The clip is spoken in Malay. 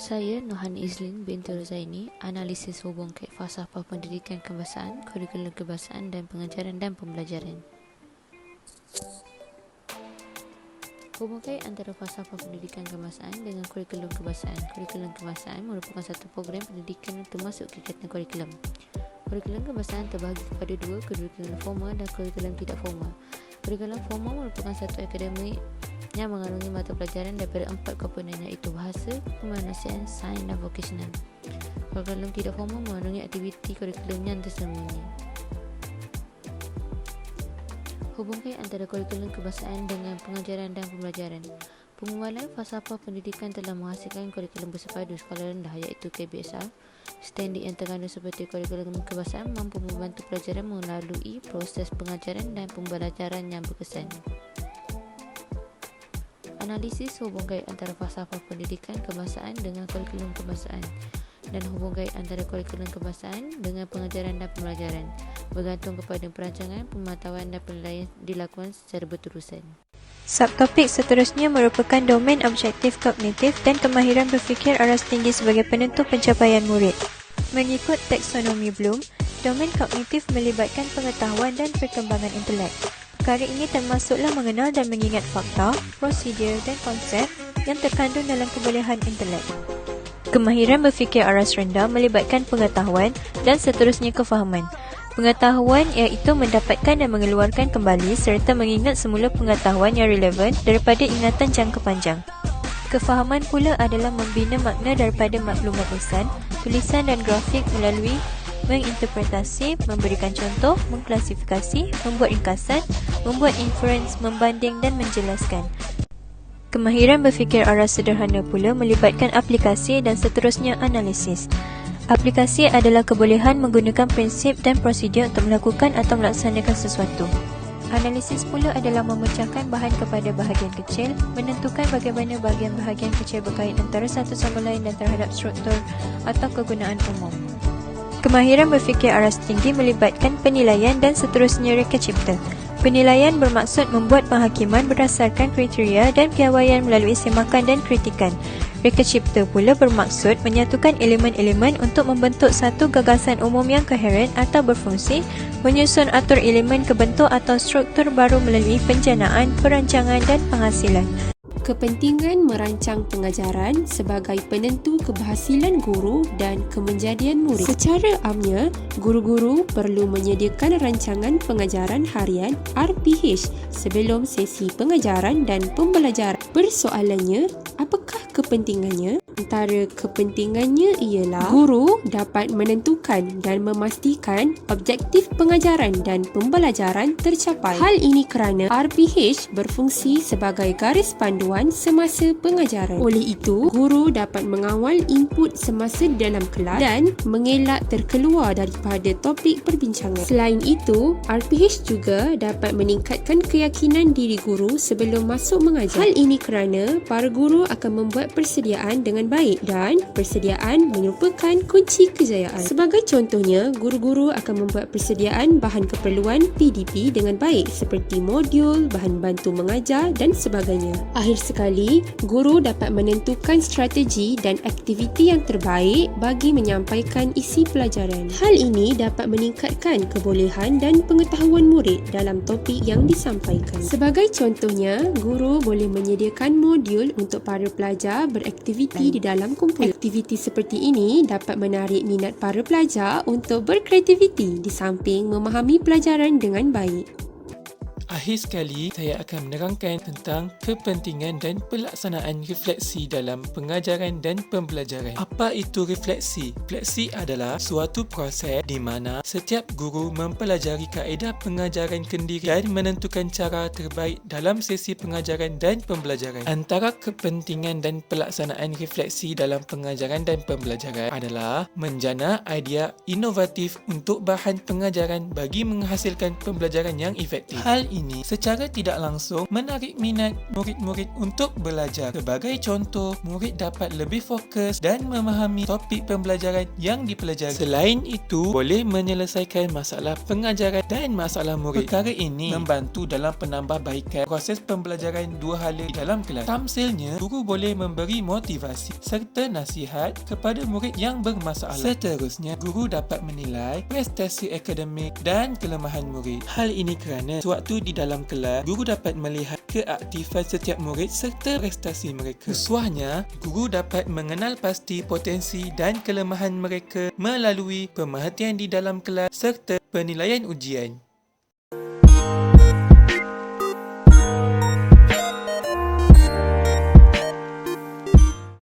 Saya Nohan Izlin binti Rozaini, analisis hubung kait falsafah pendidikan kebahasaan, kurikulum kebahasaan dan pengajaran dan pembelajaran. Hubung kait antara falsafah pendidikan kebahasaan dengan kurikulum kebahasaan. Kurikulum kebahasaan merupakan satu program pendidikan yang termasuk kegiatan kurikulum. Kurikulum kebahasaan terbahagi kepada dua, kurikulum formal dan kurikulum tidak formal. Kurikulum formal merupakan satu akademik yang mengandungi mata pelajaran daripada 4 komponen, iaitu bahasa, kemanusiaan, sains dan vokasional. Kurikulum tidak formal mengandungi aktiviti kurikulum yang tersembunyi. Hubung kait antara kurikulum kebahasaan dengan pengajaran dan pembelajaran. Pengualan falsafah pendidikan telah menghasilkan kurikulum bersepadu skala rendah, iaitu KBSR. Standard yang terkandung seperti kurikulum kebahasaan mampu membantu pelajaran melalui proses pengajaran dan pembelajaran yang berkesan. Analisis hubung kait antara falsafah pendidikan kebahasaan dengan kurikulum kebahasaan dan hubung kait antara kurikulum kebahasaan dengan pengajaran dan pembelajaran bergantung kepada perancangan, pemantauan dan penilaian dilakukan secara berterusan. Subtopik seterusnya merupakan domain objektif kognitif dan kemahiran berfikir aras tinggi sebagai penentu pencapaian murid. Mengikut taksonomi Bloom, domain kognitif melibatkan pengetahuan dan perkembangan intelek. Perkara ini termasuklah mengenal dan mengingat fakta, prosedur dan konsep yang terkandung dalam kebolehan intelek. Kemahiran berfikir aras rendah melibatkan pengetahuan dan seterusnya kefahaman. Pengetahuan iaitu mendapatkan dan mengeluarkan kembali serta mengingat semula pengetahuan yang relevan daripada ingatan jangka panjang. Kefahaman pula adalah membina makna daripada maklumat lisan, tulisan dan grafik melalui menginterpretasi, memberikan contoh, mengklasifikasi, membuat ringkasan, membuat inference, membanding dan menjelaskan. Kemahiran berfikir aras sederhana pula melibatkan aplikasi dan seterusnya analisis. Aplikasi adalah kebolehan menggunakan prinsip dan prosedur untuk melakukan atau melaksanakan sesuatu. Analisis pula adalah memecahkan bahan kepada bahagian kecil, menentukan bagaimana bahagian-bahagian kecil berkait antara satu sama lain dan terhadap struktur atau kegunaan umum. Kemahiran berfikir aras tinggi melibatkan penilaian dan seterusnya reka cipta. Penilaian bermaksud membuat penghakiman berdasarkan kriteria dan piawaian melalui semakan dan kritikan. Reka cipta pula bermaksud menyatukan elemen-elemen untuk membentuk satu gagasan umum yang koheren atau berfungsi, menyusun atur elemen ke bentuk atau struktur baru melalui penjanaan, perancangan dan penghasilan. Kepentingan merancang pengajaran sebagai penentu keberhasilan guru dan kemenjadian murid. Secara amnya, guru-guru perlu menyediakan rancangan pengajaran harian RPH sebelum sesi pengajaran dan pembelajaran. Persoalannya, apakah kepentingannya? Antara kepentingannya ialah guru dapat menentukan dan memastikan objektif pengajaran dan pembelajaran tercapai. Hal ini kerana RPH berfungsi sebagai garis panduan semasa pengajaran. Oleh itu, guru dapat mengawal input semasa dalam kelas dan mengelak terkeluar daripada topik perbincangan. Selain itu, RPH juga dapat meningkatkan keyakinan diri guru sebelum masuk mengajar. Hal ini kerana para guru akan membuat persediaan dengan baik dan persediaan merupakan kunci kejayaan. Sebagai contohnya, guru-guru akan membuat persediaan bahan keperluan PDP dengan baik seperti modul, bahan bantu mengajar dan sebagainya. Akhir sekali, guru dapat menentukan strategi dan aktiviti yang terbaik bagi menyampaikan isi pelajaran. Hal ini dapat meningkatkan kebolehan dan pengetahuan murid dalam topik yang disampaikan. Sebagai contohnya, guru boleh menyediakan modul untuk para pelajar beraktiviti di dalam komputer. Aktiviti seperti ini dapat menarik minat para pelajar untuk berkreativiti di samping memahami pelajaran dengan baik. Akhir sekali, saya akan menerangkan tentang kepentingan dan pelaksanaan refleksi dalam pengajaran dan pembelajaran. Apa itu refleksi? Refleksi adalah suatu proses di mana setiap guru mempelajari kaedah pengajaran kendiri dan menentukan cara terbaik dalam sesi pengajaran dan pembelajaran. Antara kepentingan dan pelaksanaan refleksi dalam pengajaran dan pembelajaran adalah menjana idea inovatif untuk bahan pengajaran bagi menghasilkan pembelajaran yang efektif. Hal ini secara tidak langsung menarik minat murid-murid untuk belajar. Sebagai contoh, murid dapat lebih fokus dan memahami topik pembelajaran yang dipelajari. Selain itu, boleh menyelesaikan masalah pengajaran dan masalah murid. Perkara ini membantu dalam penambahbaikan proses pembelajaran dua hala di dalam kelas. Tamsilnya, guru boleh memberi motivasi serta nasihat kepada murid yang bermasalah. Seterusnya, guru dapat menilai prestasi akademik dan kelemahan murid. Hal ini kerana sewaktu di dalam kelas, guru dapat melihat keaktifan setiap murid serta prestasi mereka. Uswahnya, guru dapat mengenal pasti potensi dan kelemahan mereka melalui pemerhatian di dalam kelas serta penilaian ujian.